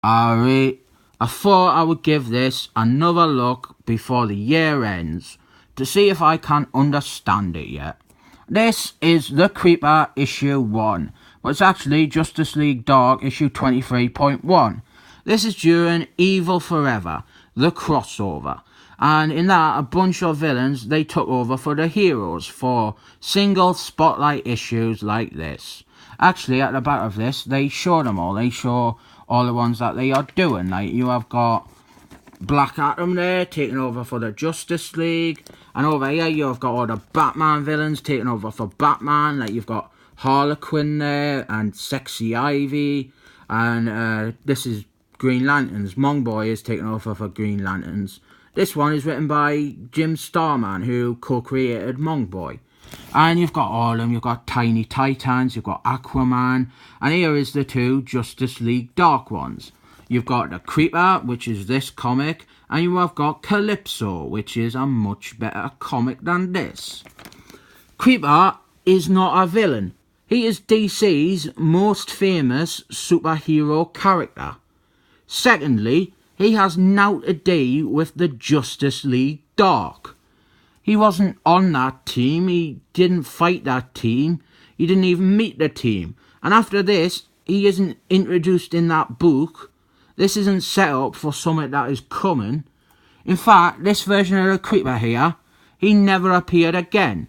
Alright, I thought I would give this another look before the year ends to see if I can understand it yet. This is The Creeper issue 1, but it's actually Justice League Dark issue 23.1. This is during Evil Forever, the crossover. And in that, a bunch of villains, they took over for the heroes for single spotlight issues like this. Actually, at the back of this, they show them all. They show all the ones that they are doing. Like, you have got Black Atom there, taking over for the Justice League. And over here, you have got all the Batman villains taking over for Batman. Like, you've got Harlequin there, and Sexy Ivy. And this is Green Lanterns. Mongboy is taking over for Green Lanterns. This one is written by Jim Starman, who co-created Mongboy. And you've got all of them. You've got Tiny Titans, you've got Aquaman, and here is the two Justice League Dark ones. You've got the Creeper, which is this comic, and you have got Calypso, which is a much better comic than this. Creeper is not a villain. He is DC's most famous superhero character. Secondly, he has naught to do with the Justice League Dark. He wasn't on that team, he didn't fight that team, he didn't even meet the team. And after this, he isn't introduced in that book. This isn't set up for something that is coming. In fact, this version of the Creeper here, he never appeared again.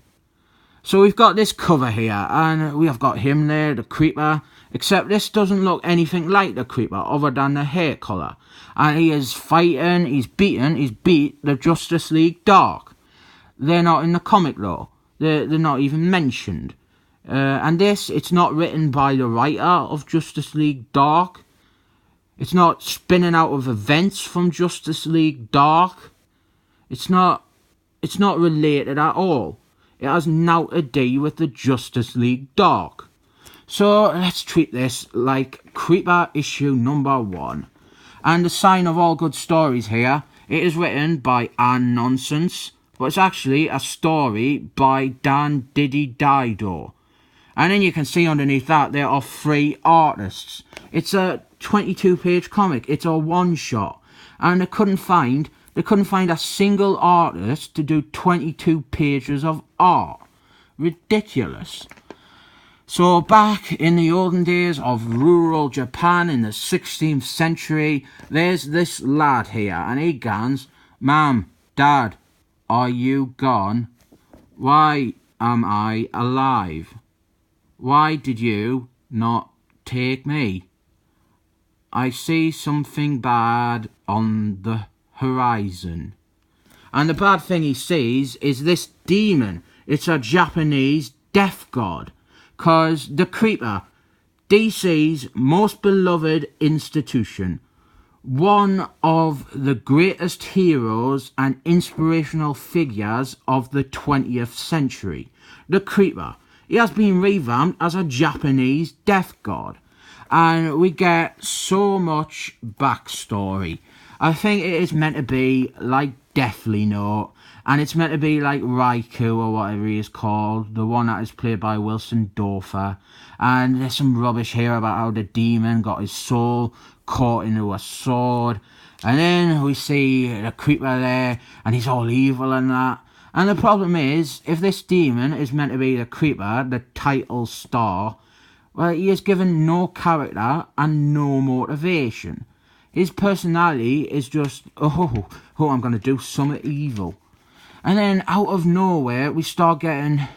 So we've got this cover here, and we have got him there, the Creeper, except this doesn't look anything like the Creeper other than the hair colour. And he is fighting, he's beat the Justice League Dark. They're not in the comic though. They're not even mentioned. And this, it's not written by the writer of Justice League Dark. It's not spinning out of events from Justice League Dark. It's not related at all. It has naught to do with the Justice League Dark. So let's treat this like Creeper issue number 1. And the sign of all good stories here, it is written by Ann Nonsense, but it's actually a story by Didio. And then you can see underneath that there are 3 artists. It's a 22-page comic. It's a one-shot. And they couldn't find a single artist to do 22 pages of art. Ridiculous. So back in the olden days of rural Japan in the 16th century, there's this lad here, and he goes, "Ma'am, Dad, are you gone? Why am I alive? Why did you not take me? I see something bad on the horizon." And the bad thing he sees is this demon. It's a Japanese death god. 'Cause the Creeper, DC's most beloved institution, one of the greatest heroes and inspirational figures of the 20th century. The Creeper, he has been revamped as a Japanese death god. And we get so much backstory. I think it is meant to be like Deathly Note, and it's meant to be like Raikou or whatever he is called, the one that is played by Wilson Dorfer. And there's some rubbish here about how the demon got his soul caught into a sword. And then we see the Creeper there, and he's all evil and that. And the problem is, if this demon is meant to be the Creeper, the title star, well, he is given no character and no motivation. His personality is just, oh, I'm going to do something evil. And then out of nowhere, we start getting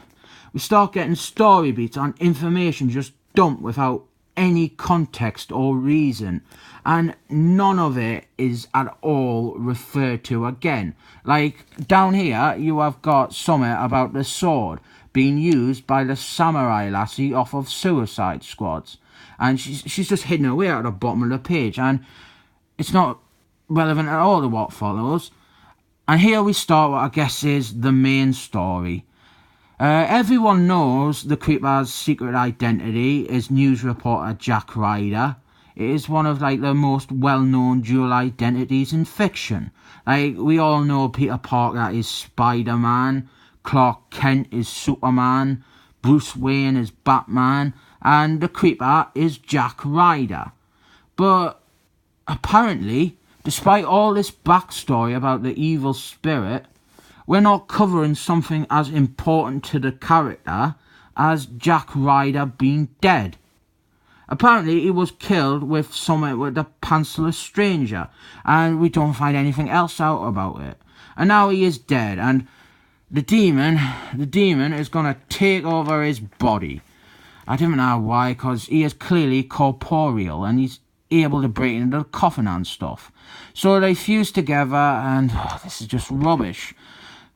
story beats and information just dumped without any context or reason. And none of it is at all referred to again. Like, down here, you have got something about the sword being used by the samurai lassie off of Suicide Squads. And she's just hidden away at the bottom of the page. And it's not relevant at all to what follows. And here we start what I guess is the main story. Everyone knows the Creeper's secret identity is news reporter Jack Ryder. It is one of like the most well-known dual identities in fiction. Like, we all know Peter Parker is Spider-Man, Clark Kent is Superman, Bruce Wayne is Batman, and the Creeper is Jack Ryder. But apparently, despite all this backstory about the evil spirit, we're not covering something as important to the character as Jack Ryder being dead. Apparently, he was killed with something with a pantsless stranger, and we don't find anything else out about it. And now he is dead, and the demon is gonna take over his body. I don't know why, because he is clearly corporeal, and he's able to break into the coffin and stuff. So they fuse together, and this is just rubbish.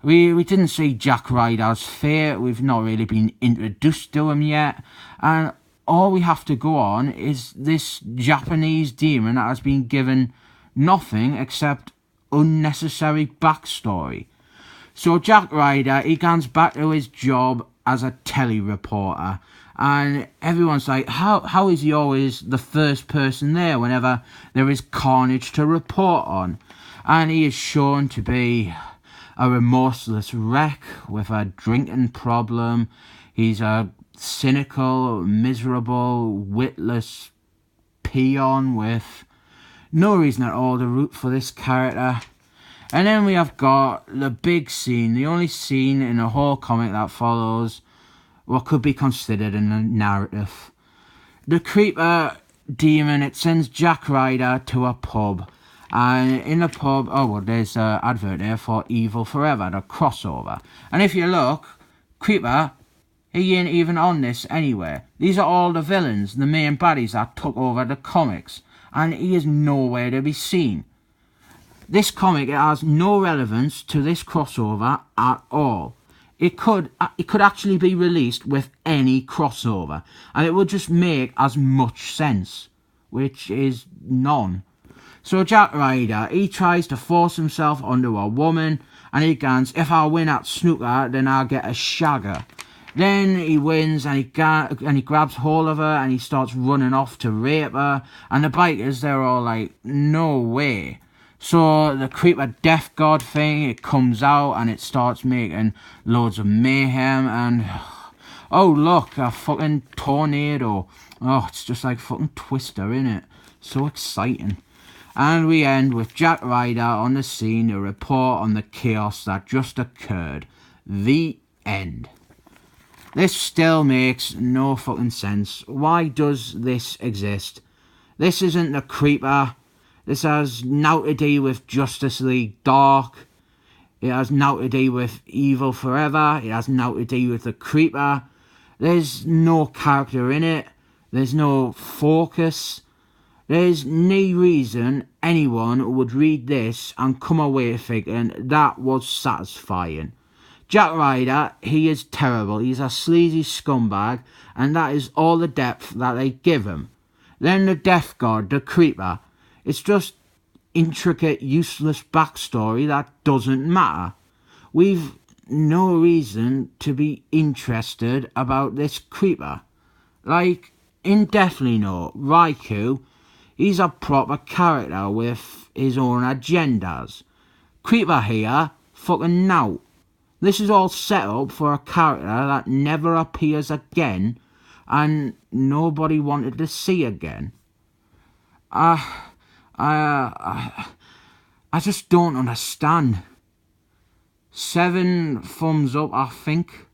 We didn't see Jack Ryder's fate. We've not really been introduced to him yet, and all we have to go on is this Japanese demon that has been given nothing except unnecessary backstory. So Jack Ryder, he comes back to his job as a telly reporter, and everyone's like, how is he always the first person there whenever there is carnage to report on? And he is shown to be a remorseless wreck with a drinking problem. He's a cynical, miserable, witless peon with no reason at all to root for this character. And then we have got the big scene, the only scene in the whole comic that follows what could be considered in a narrative. The creeper demon, it sends Jack Ryder to a pub. And in the pub, there's an advert there for Evil Forever, the crossover. And if you look, Creeper, he ain't even on this anywhere. These are all the villains, the main baddies that took over the comics. And he is nowhere to be seen. This comic, it has no relevance to this crossover at all. It could actually be released with any crossover, and it would just make as much sense, which is none. So Jack Ryder, he tries to force himself onto a woman, and he goes, if I win at snooker, then I'll get a shagger. Then he wins, and he grabs hold of her, and he starts running off to rape her, and the bikers, they're all like, no way. So the creeper death god thing, it comes out, and it starts making loads of mayhem, and oh look, a fucking tornado. Oh, it's just like fucking Twister, innit? So exciting. And we end with Jack Ryder on the scene to report on the chaos that just occurred. The end. This still makes no fucking sense. Why does this exist? This isn't the creeper. This has naught to do with Justice League Dark. It has naught to do with Evil Forever. It has naught to do with the creeper. There's no character in it. There's no focus. There's no reason anyone would read this and come away thinking that was satisfying. Jack Ryder, he is terrible. He's a sleazy scumbag, and that is all the depth that they give him. Then the Death God, the creeper. It's just intricate, useless backstory that doesn't matter. We've no reason to be interested about this creeper. Like, in Deathly Note, Raikou, he's a proper character with his own agendas. Creeper here, fucking nout. This is all set up for a character that never appears again and nobody wanted to see again. I just don't understand. 7 thumbs up, I think.